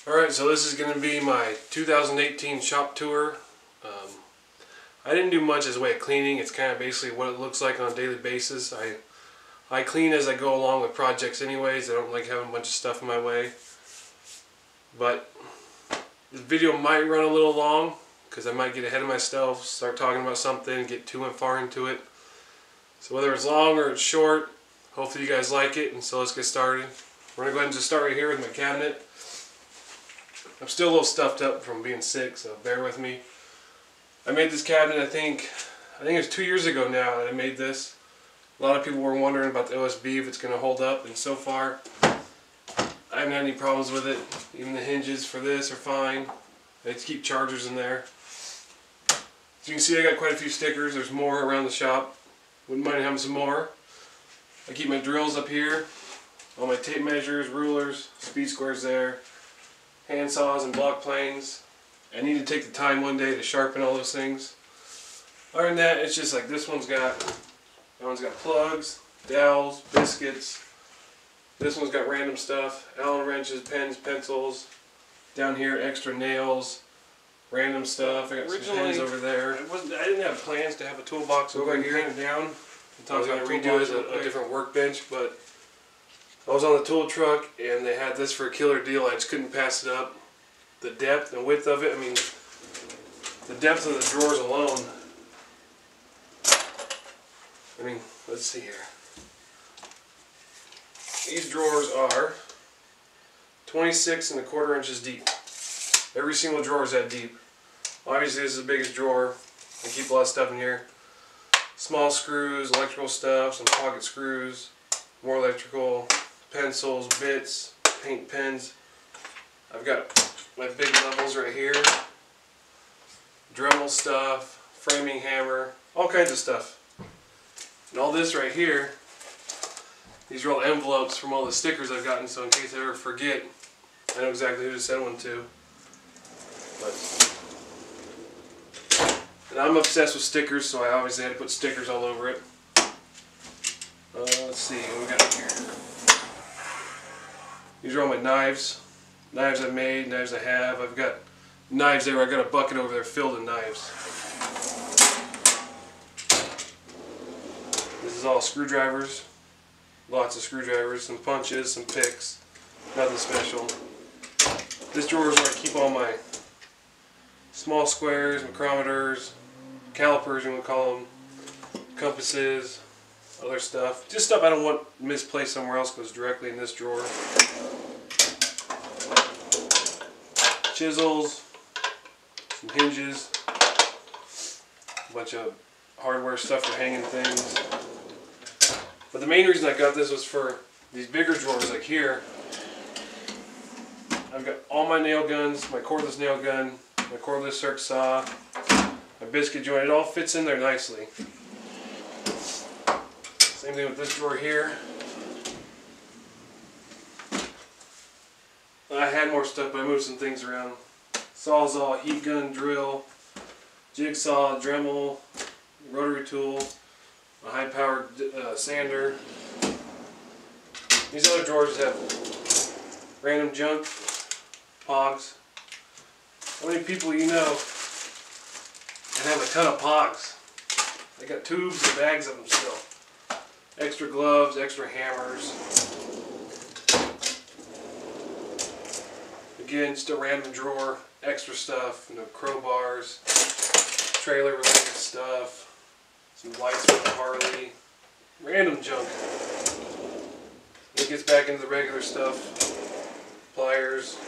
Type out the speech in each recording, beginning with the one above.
Alright, so this is going to be my 2018 shop tour. I didn't do much as a way of cleaning. It's kind of basically what it looks like on a daily basis. I clean as I go along with projects anyways. I don't like having a bunch of stuff in my way. But this video might run a little long because I might get ahead of myself, start talking about something, get too far into it. So whether it's long or it's short, hopefully you guys like it, and so let's get started. We're going to go ahead and just start right here with my cabinet. I'm still a little stuffed up from being sick, so bear with me. I made this cabinet, I think it was 2 years ago now that I made this. A lot of people were wondering about the OSB, if it's going to hold up, and so far I haven't had any problems with it. Even the hinges for this are fine. I need to keep chargers in there. As you can see, I got quite a few stickers. There's more around the shop. Wouldn't mind having some more. I keep my drills up here. All my tape measures, rulers, speed squares there. Hand saws and block planes. I need to take the time one day to sharpen all those things. Other than that, it's just like that one's got plugs, dowels, biscuits. This one's got random stuff, Allen wrenches, pens, pencils. Down here, extra nails, random stuff. I got some pens over there. I didn't have plans to have a toolbox over here and down. I was going to redo it as a different workbench, but I was on the tool truck and they had this for a killer deal. I just couldn't pass it up. The depth and width of it, I mean, the depth of the drawers alone. I mean, let's see here. These drawers are 26¼ inches deep. Every single drawer is that deep. Obviously this is the biggest drawer. I keep a lot of stuff in here. Small screws, electrical stuff, some pocket screws, more electrical, pencils, bits, paint pens. I've got my big levels right here. Dremel stuff, framing hammer, all kinds of stuff. And all this right here, these are all envelopes from all the stickers I've gotten, so in case I ever forget, I know exactly who to send one to. And I'm obsessed with stickers, so I obviously had to put stickers all over it. Let's see what we got here. These are all my knives. Knives I've made, knives I have. I've got knives there. I've got a bucket over there filled with knives. This is all screwdrivers. Lots of screwdrivers, some punches, some picks. Nothing special. This drawer is where I keep all my small squares, micrometers, calipers you want to call them, compasses, other stuff. Just stuff I don't want misplaced somewhere else goes directly in this drawer. Chisels, some hinges, a bunch of hardware stuff for hanging things. But the main reason I got this was for these bigger drawers like here. I've got all my nail guns, my cordless nail gun, my cordless circ saw, my biscuit joint. It all fits in there nicely. Same thing with this drawer here. I had more stuff, but I moved some things around. Sawzall, heat gun, drill, jigsaw, Dremel, rotary tool, a high-powered sander. These other drawers have random junk, pogs. How many people you know and have a ton of pogs? They got tubes and bags of them still. Extra gloves, extra hammers. Again, just a random drawer, extra stuff, you know, crowbars, trailer related stuff, some lights for the Harley, random junk. It gets back into the regular stuff, pliers,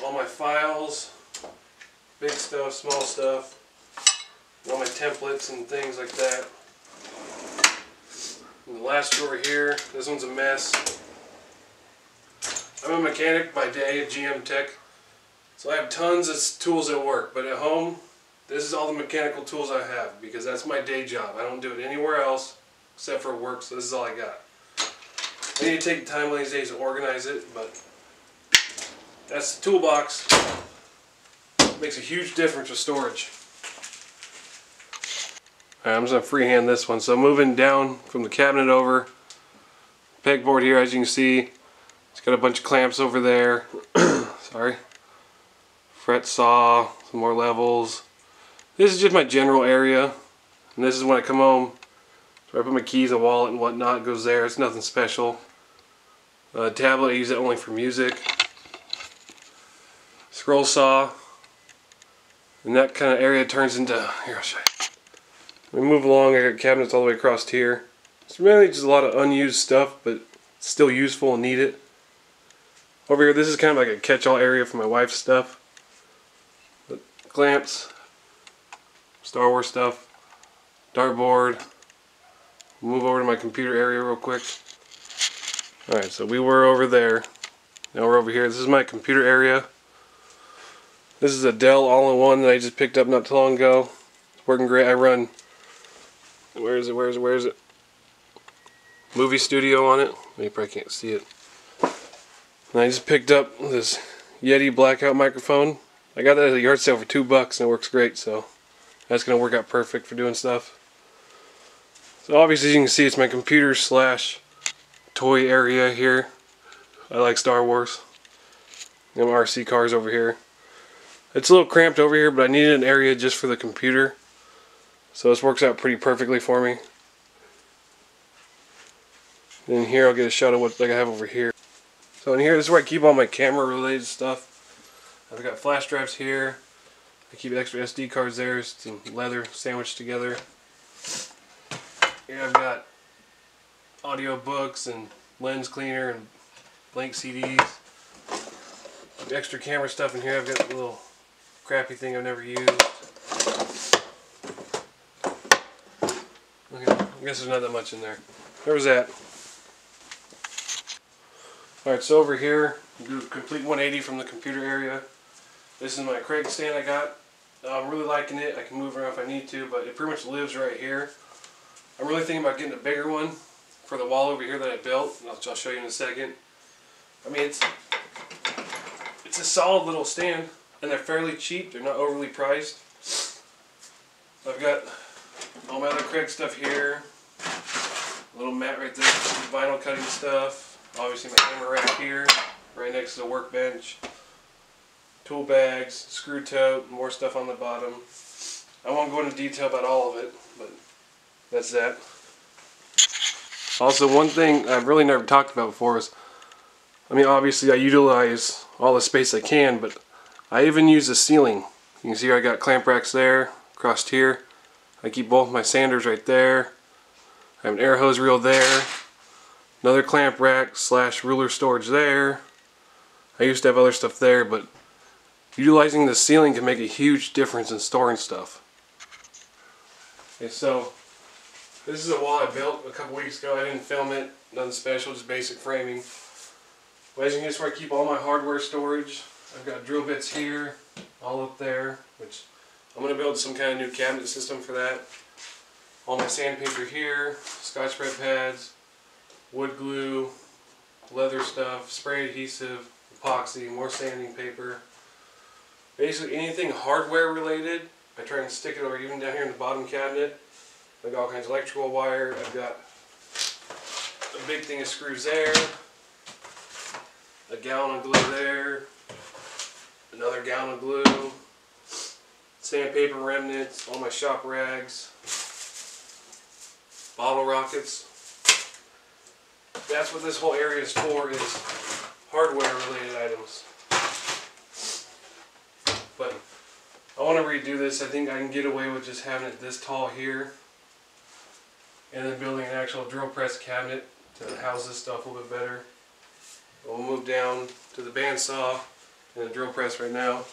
all my files, big stuff, small stuff, all my templates and things like that. And the last drawer here, this one's a mess. I'm a mechanic by day at GM Tech, so I have tons of tools at work, but at home, this is all the mechanical tools I have because that's my day job. I don't do it anywhere else except for work, so this is all I got. I need to take the time one of these days to organize it, but that's the toolbox. It makes a huge difference with storage. Alright, I'm just going to freehand this one. So moving down from the cabinet over, pegboard here, as you can see, It's got a bunch of clamps over there. Sorry. Fret saw, some more levels. This is just my general area. And this is when I come home. So I put my keys and wallet and whatnot. It goes there. It's nothing special. Tablet, I use it only for music. Scroll saw. And that kind of area turns into... Here, I'll show you. We move along. I got cabinets all the way across here. It's really just a lot of unused stuff, but it's still useful and needed. Over here, this is kind of like a catch-all area for my wife's stuff. But clamps, Star Wars stuff, dartboard. Move over to my computer area real quick. Alright, so we were over there. Now we're over here. This is my computer area. This is a Dell all-in-one that I just picked up not too long ago. It's working great. I run... Where is it? Movie Studio on it. You probably can't see it. And I just picked up this Yeti blackout microphone. I got that at a yard sale for $2 and it works great, so that's going to work out perfect for doing stuff. So obviously as you can see, it's my computer / toy area here. I like Star Wars. And my RC cars over here. It's a little cramped over here, but I needed an area just for the computer. So this works out pretty perfectly for me. And here I'll get a shot of what I have over here. So in here, this is where I keep all my camera related stuff. I've got flash drives here. I keep extra SD cards there, some leather sandwiched together. Here I've got audio books and lens cleaner and blank CDs. Extra camera stuff in here. I've got a little crappy thing I've never used. Okay, I guess there's not that much in there. There was that. Alright, so over here, do a complete 180 from the computer area. This is my kreg stand I got. I'm really liking it. I can move around if I need to, but it pretty much lives right here. I'm really thinking about getting a bigger one for the wall over here that I built, and I'll show you in a second. I mean, it's a solid little stand, and they're fairly cheap. They're not overly priced. I've got all my other kreg stuff here. A little mat right there, vinyl cutting stuff. Obviously my hammer rack here, right next to the workbench. Tool bags, screw tote, more stuff on the bottom. I won't go into detail about all of it, but that's that. Also, one thing I've really never talked about before is, I mean, obviously I utilize all the space I can, but I even use the ceiling. You can see I got clamp racks there, across here. I keep both my sanders right there. I have an air hose reel there. Another clamp rack / ruler storage there. I used to have other stuff there, but utilizing the ceiling can make a huge difference in storing stuff. Okay, so this is a wall I built a couple weeks ago. I didn't film it, nothing special, just basic framing. But as you can see, this is where I keep all my hardware storage. I've got drill bits here, all up there, which I'm going to build some kind of new cabinet system for that. All my sandpaper here, Scotch Brite pads, wood glue, leather stuff, spray adhesive, epoxy, more sanding paper. Basically anything hardware related, I try and stick it over even down here in the bottom cabinet. I've got all kinds of electrical wire. I've got a big thing of screws there, a gallon of glue there, another gallon of glue, sandpaper remnants, all my shop rags, bottle rockets. That's what this whole area is for, is hardware related items. But I want to redo this. I think I can get away with just having it this tall here and then building an actual drill press cabinet to house this stuff a little bit better. We'll move down to the bandsaw and the drill press right now.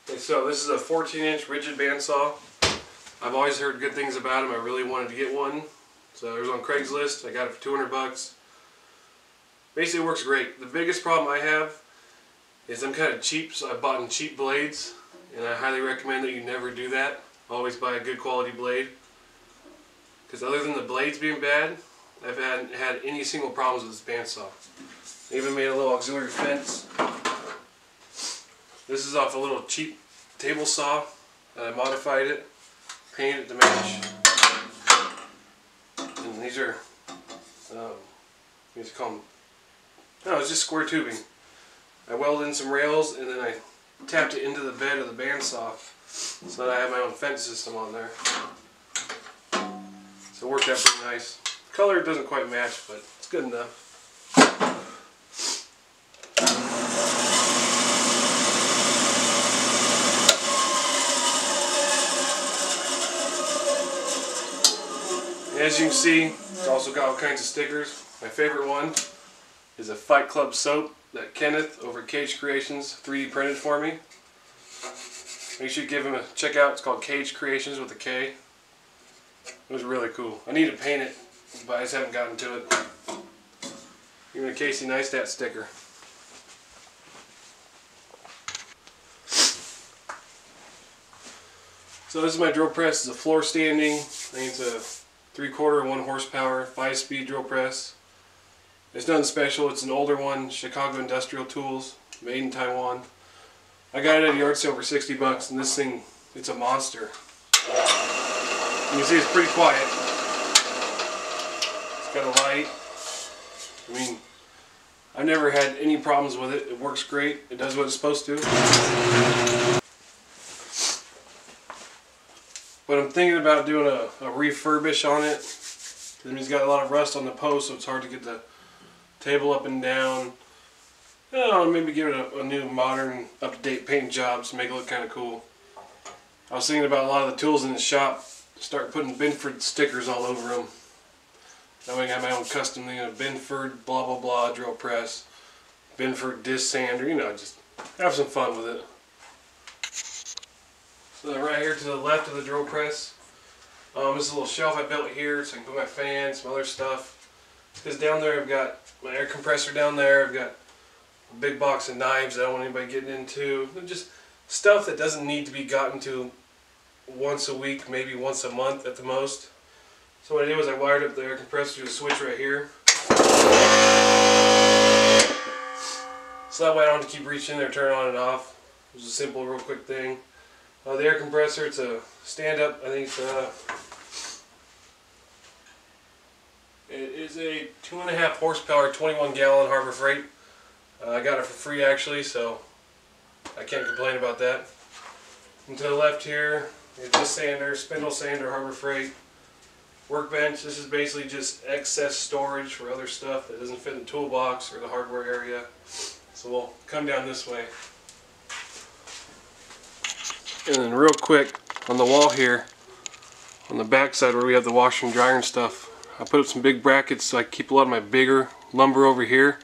Okay, so this is a 14-inch rigid bandsaw. I've always heard good things about them. I really wanted to get one. So it was on Craigslist. I got it for $200. Basically it works great. The biggest problem I have is I'm kind of cheap, so I bought in cheap blades, and I highly recommend that you never do that. Always buy a good quality blade. Because other than the blades being bad, I've had any single problems with this bandsaw. I even made a little auxiliary fence. This is off a little cheap table saw. I modified it, painted it to match. And these are You just call them. No, it's just square tubing. I welded in some rails and then I tapped it into the bed of the bandsaw so that I have my own fence system on there. So it worked out pretty nice. Color doesn't quite match, but it's good enough. As you can see, it's also got all kinds of stickers. My favorite one is a Fight Club soap that Kenneth over at Cage Creations 3D printed for me. Make sure you give him a check out. It's called Cage Creations with a K. It was really cool. I need to paint it, but I just haven't gotten to it. Even a Casey Neistat sticker. So this is my drill press. It's a floor standing. I think it's a 3/4 1 horsepower 5-speed drill press. It's nothing special. It's an older one, Chicago Industrial Tools, made in Taiwan. I got it at a yard sale for 60 bucks, and this thing, it's a monster. You can see it's pretty quiet. It's got a light. I mean, I've never had any problems with it. It works great. It does what it's supposed to. But I'm thinking about doing a refurbish on it. I mean, it's got a lot of rust on the post, so it's hard to get the table up and down. I don't know, maybe give it a new modern, up-to-date paint job to make it look kind of cool. I was thinking about a lot of the tools in the shop. Start putting Binford stickers all over them. That way I got my own custom thing, a Binford blah blah blah drill press, Binford disc sander, you know, just have some fun with it. So then right here to the left of the drill press, this is a little shelf I built here so I can put my fan, some other stuff. Because down there I've got my air compressor down there, I've got a big box of knives that I don't want anybody getting into. Just stuff that doesn't need to be gotten to once a week, maybe once a month at the most. So what I did was I wired up the air compressor to a switch right here. So that way I don't have to keep reaching there, turn it on and off. It was a simple, real quick thing. The air compressor, it's a stand-up, I think it is a 2.5 horsepower, 21-gallon Harbor Freight. I got it for free actually, so I can't complain about that. And to the left here, this sander, spindle sander, Harbor Freight. Workbench, this is basically just excess storage for other stuff that doesn't fit in the toolbox or the hardware area. So we'll come down this way. And then real quick, on the wall here, on the back side where we have the washer and dryer and stuff, I put up some big brackets so I keep a lot of my bigger lumber over here.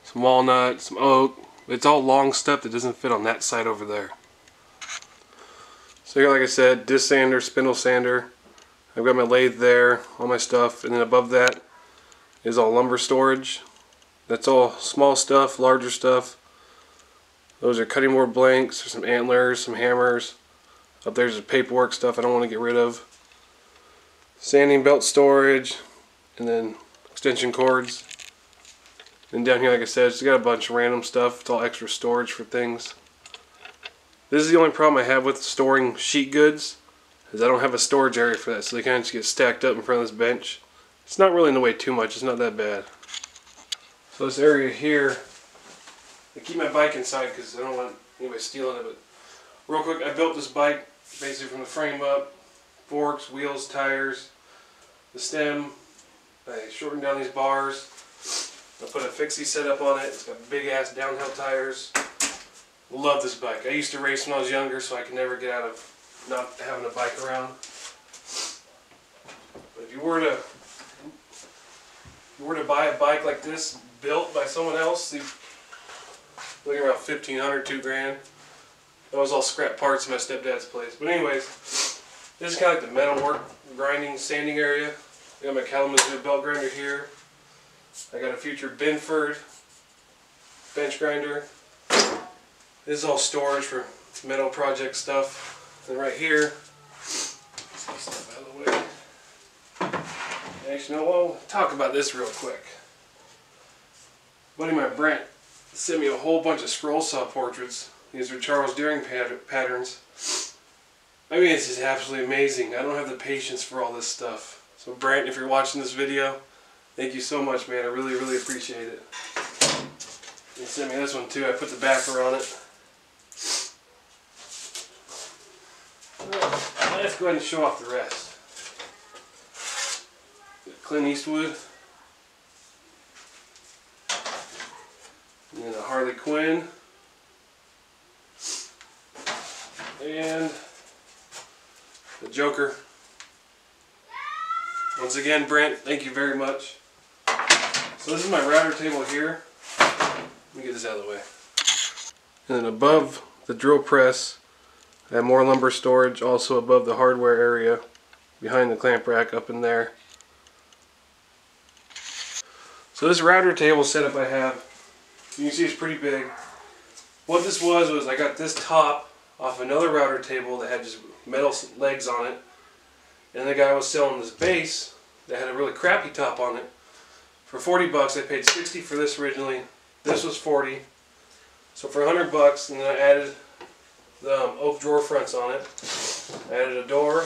Some walnut, some oak. It's all long stuff that doesn't fit on that side over there. So here, like I said, disc sander, spindle sander. I've got my lathe there, all my stuff, and then above that is all lumber storage. That's all small stuff, larger stuff. Those are cutting board blanks, there's some antlers, some hammers. Up there's the paperwork stuff I don't want to get rid of. Sanding belt storage, and then extension cords. And down here, like I said, it's got a bunch of random stuff. It's all extra storage for things. This is the only problem I have with storing sheet goods, is I don't have a storage area for that, so they kind of just get stacked up in front of this bench. It's not really in the way too much, it's not that bad. So this area here, I keep my bike inside because I don't want anybody stealing it, but real quick, I built this bike basically from the frame up, forks, wheels, tires, the stem. I shortened down these bars. I put a fixie setup on it. It's got big ass downhill tires. Love this bike. I used to race when I was younger, so I could never get out of not having a bike around. But if you were to buy a bike like this built by someone else, looking around $1,500, $2,000. That was all scrap parts in my stepdad's place. But anyways, this is kind of like the metal work, grinding, sanding area. I got my kalamzoo belt grinder here. I got a future Binford bench grinder. This is all storage for metal project stuff. And right here, stuff out of the way. Actually, no, we'll talk about this real quick. Buddy, my Brent sent me a whole bunch of scroll saw portraits. These are Charles Deering patterns. I mean, it's just absolutely amazing. I don't have the patience for all this stuff. So Brent, if you're watching this video, Thank you so much, man. I really, really appreciate it. You sent me this one too. I put the backer on it. Well, let's go ahead and show off the rest. Clint Eastwood. And then a Harley Quinn. And the Joker. Once again, Brent, thank you very much. So this is my router table here. Let me get this out of the way. And then above the drill press, I have more lumber storage, also above the hardware area, behind the clamp rack up in there. So this router table setup I have, you can see it's pretty big. What this was I got this top off another router table that had just metal legs on it. And the guy was selling this base that had a really crappy top on it. For 40 bucks, I paid 60 for this originally. This was 40. So for 100 bucks, and then I added the oak drawer fronts on it. I added a door,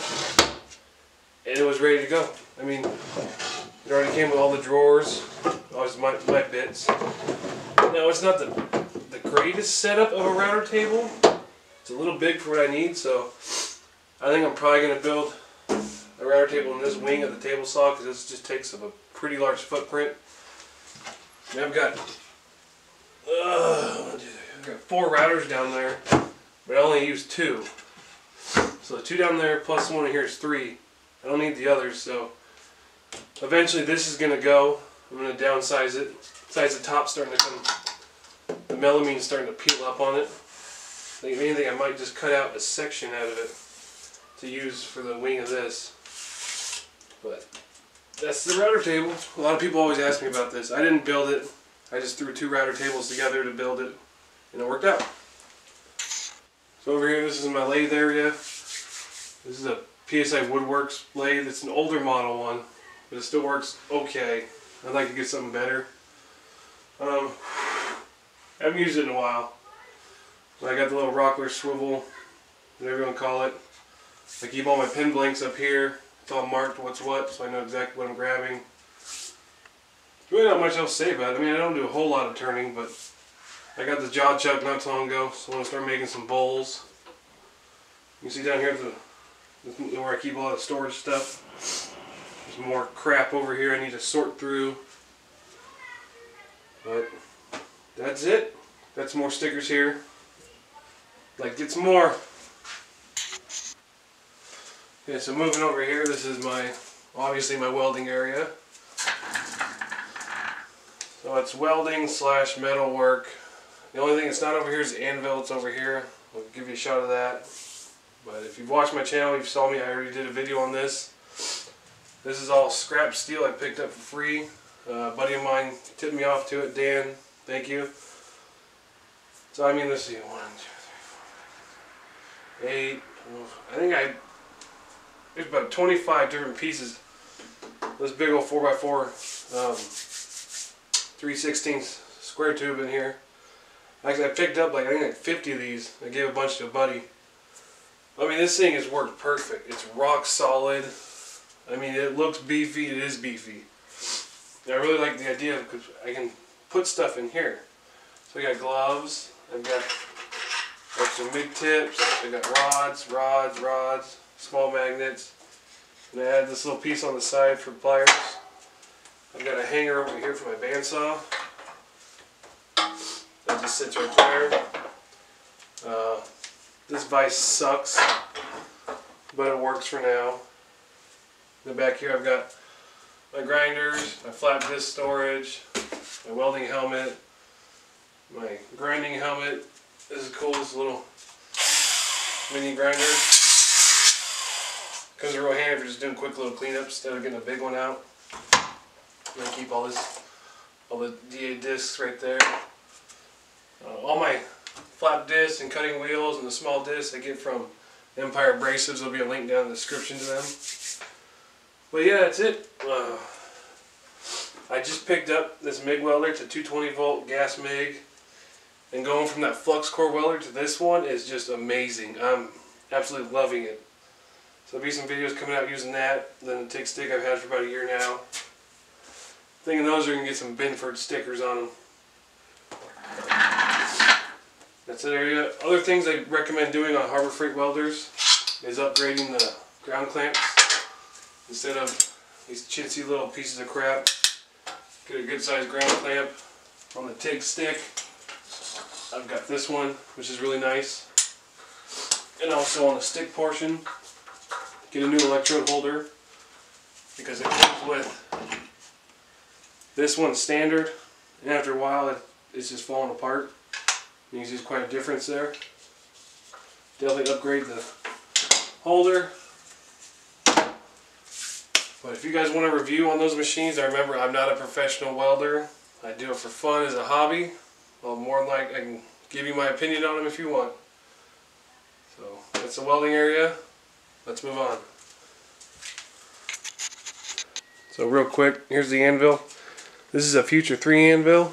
and it was ready to go. I mean, it already came with all the drawers, all my bits. Now it's not the greatest setup of a router table. It's a little big for what I need, so I think I'm probably going to build a router table in this wing of the table saw, because this just takes up a pretty large footprint. And I've got 4 routers down there, but I only use 2. So the 2 down there plus the one in here is 3. I don't need the others, so eventually this is going to go. I'm going to downsize it. Besides the top starting to come, the melamine's starting to peel up on it. If anything, I might just cut out a section out of it to use for the wing of this. But that's the router table. A lot of people always ask me about this. I didn't build it. I just threw 2 router tables together to build it, and it worked out. So over here, this is my lathe area. This is a PSI Woodworks lathe. It's an older model one, but it still works okay. I'd like to get something better. I haven't used it in a while. I got the little rockler swivel, whatever you want to call it. I keep all my pin blanks up here. It's all marked what's what, so I know exactly what I'm grabbing. Really not much else to say about it. I mean, I don't do a whole lot of turning, but I got this jaw chuck not too long ago, so I want to start making some bowls. You can see down here where I keep a lot of storage stuff. There's more crap over here I need to sort through. But that's it. Got some more stickers here. Like, get some more. Okay, so moving over here, this is obviously my welding area. So it's welding / metal work. The only thing that's not over here is the anvil. It's over here. I'll give you a shot of that. But if you've watched my channel, you've saw me. I already did a video on this. This is all scrap steel I picked up for free. A buddy of mine tipped me off to it. Dan, thank you. So I mean, let's see, 1, 2, 3, 4, 5, 8. I think there's about 25 different pieces. This big old 4x4 3/16 square tube in here. Actually, I picked up I think 50 of these. I gave a bunch to a buddy. I mean, this thing has worked perfect. It's rock solid. I mean, it looks beefy. It is beefy. And I really like the idea because I can put stuff in here. So I got gloves. I've got some MIG tips. I've got rods, small magnets. And I add this little piece on the side for pliers. I've got a hanger over here for my bandsaw. That just sits right there. This vise sucks, but it works for now. In the back here I've got my grinders, my flat disc storage, my welding helmet, my grinding helmet. This is cool, this little mini grinder. Comes in real handy if you're just doing quick little cleanups instead of getting a big one out. I'm going to keep all the DA discs right there. All my flap discs and cutting wheels and the small discs I get from Empire Abrasives. There'll be a link down in the description to them. But yeah, that's it. I just picked up this MIG welder. It's a 220 volt gas MIG. And going from that flux core welder to this one is just amazing. I'm absolutely loving it. So there'll be some videos coming out using that. Then the TIG stick I've had for about a year now. Thing of those are going to get some Binford stickers on them. That's an area. Other things I recommend doing on Harbor Freight welders is upgrading the ground clamps. Instead of these chintzy little pieces of crap, get a good sized ground clamp on the TIG stick. I've got this one, which is really nice. And also on the stick portion, get a new electrode holder, because it comes with this one standard, and after a while it's just falling apart. You can see quite a difference there. Definitely upgrade the holder. But if you guys want a review on those machines, I remember I'm not a professional welder. I do it for fun as a hobby. Well, more than likely I can give you my opinion on them if you want. So that's the welding area. Let's move on. So real quick, here's the anvil. This is a Future 3 anvil.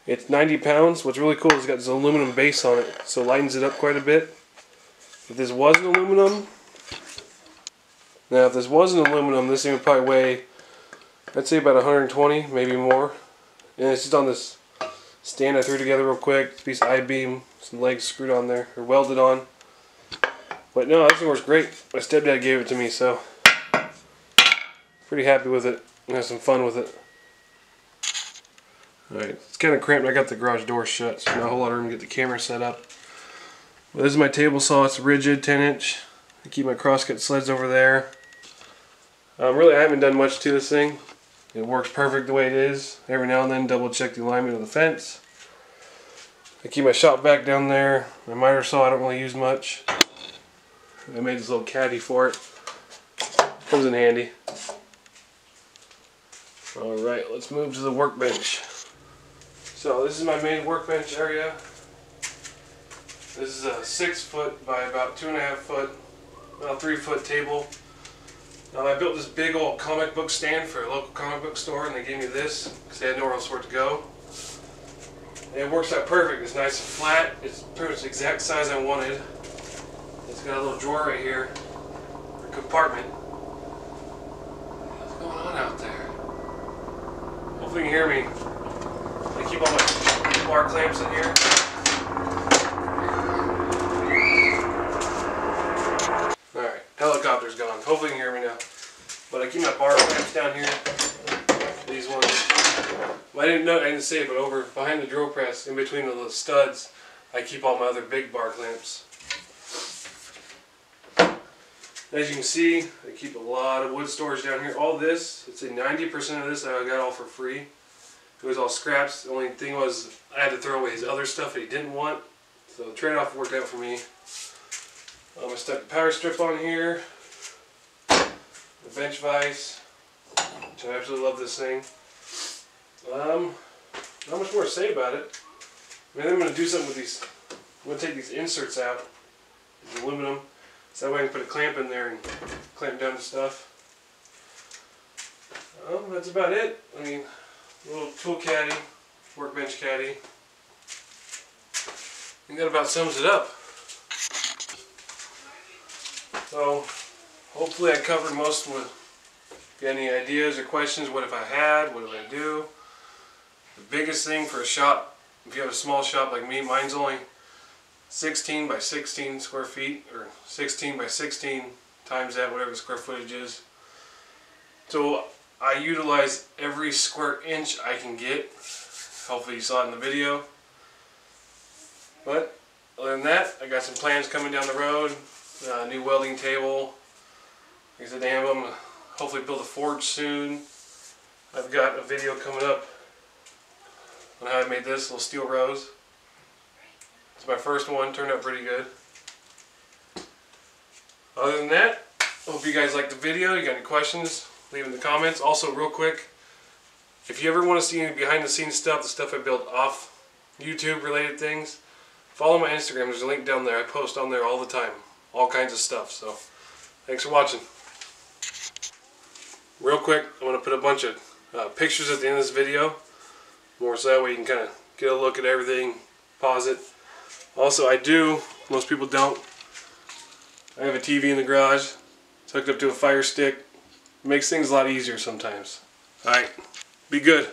It's 90 pounds. What's really cool is it's got this aluminum base on it, so it lightens it up quite a bit. If this wasn't aluminum, this thing would probably weigh, I'd say about 120, maybe more. And it's just on this stand I threw together real quick. It's a piece of I-beam, some legs screwed on there, or welded on. But no, this thing works great. My stepdad gave it to me, so pretty happy with it. And have some fun with it. Alright, it's kind of cramped. I got the garage door shut, so not a whole lot of room to get the camera set up. But this is my table saw. It's rigid, 10-inch. I keep my crosscut sleds over there. Really, I haven't done much to this thing. It works perfect the way it is. Every now and then, double check the alignment of the fence. I keep my shop vac down there. My miter saw I don't really use much. I made this little caddy for it. Comes in handy. Alright, let's move to the workbench. So this is my main workbench area. This is a 6 foot by about 2.5 foot, about 3 foot table. I built this big old comic book stand for a local comic book store, and they gave me this because they had nowhere else for it to go. And it works out perfect. It's nice and flat. It's pretty much the exact size I wanted. It's got a little drawer right here, or compartment. What's going on out there? Hopefully you can hear me. I keep all my bar clamps in here. Alright, helicopter's gone. Hopefully you can hear me now. But I keep my bar clamps down here. These ones. Well, I didn't say it, but over behind the drill press, in between the little studs, I keep all my other big bar clamps. As you can see, I keep a lot of wood storage down here. All this, I'd say 90% of this I got all for free. It was all scraps. The only thing was I had to throw away his other stuff that he didn't want. So the trade-off worked out for me. I stuck the power strip on here. The bench vise, which I absolutely love this thing. Not much more to say about it. I mean, I'm going to do something with these. I'm going to take these inserts out. These aluminum. So that way I can put a clamp in there and clamp down the stuff. That's about it. I mean, a little tool caddy, workbench caddy. I think that about sums it up. So, hopefully I covered most of it. If you got any ideas or questions, what if I had, what do I do? The biggest thing for a shop, if you have a small shop like me, mine's only 16 by 16 square feet, or 16 by 16 times that, whatever the square footage is. So I utilize every square inch I can get. Hopefully you saw it in the video. But other than that, I got some plans coming down the road. New welding table. Like I said, I'm going to hopefully build a forge soon. I've got a video coming up on how I made this little steel rose. It's my first one, turned out pretty good. Other than that, I hope you guys liked the video. You got any questions, leave in the comments. Also, real quick, if you ever want to see any behind the scenes stuff, the stuff I built off YouTube related things, follow my Instagram. There's a link down there. I post on there all the time. All kinds of stuff. So, thanks for watching. Real quick, I'm going to put a bunch of pictures at the end of this video. More so that way you can kind of get a look at everything, pause it. Also, most people don't, I have a TV in the garage. It's hooked up to a fire stick. It makes things a lot easier sometimes. Alright, be good.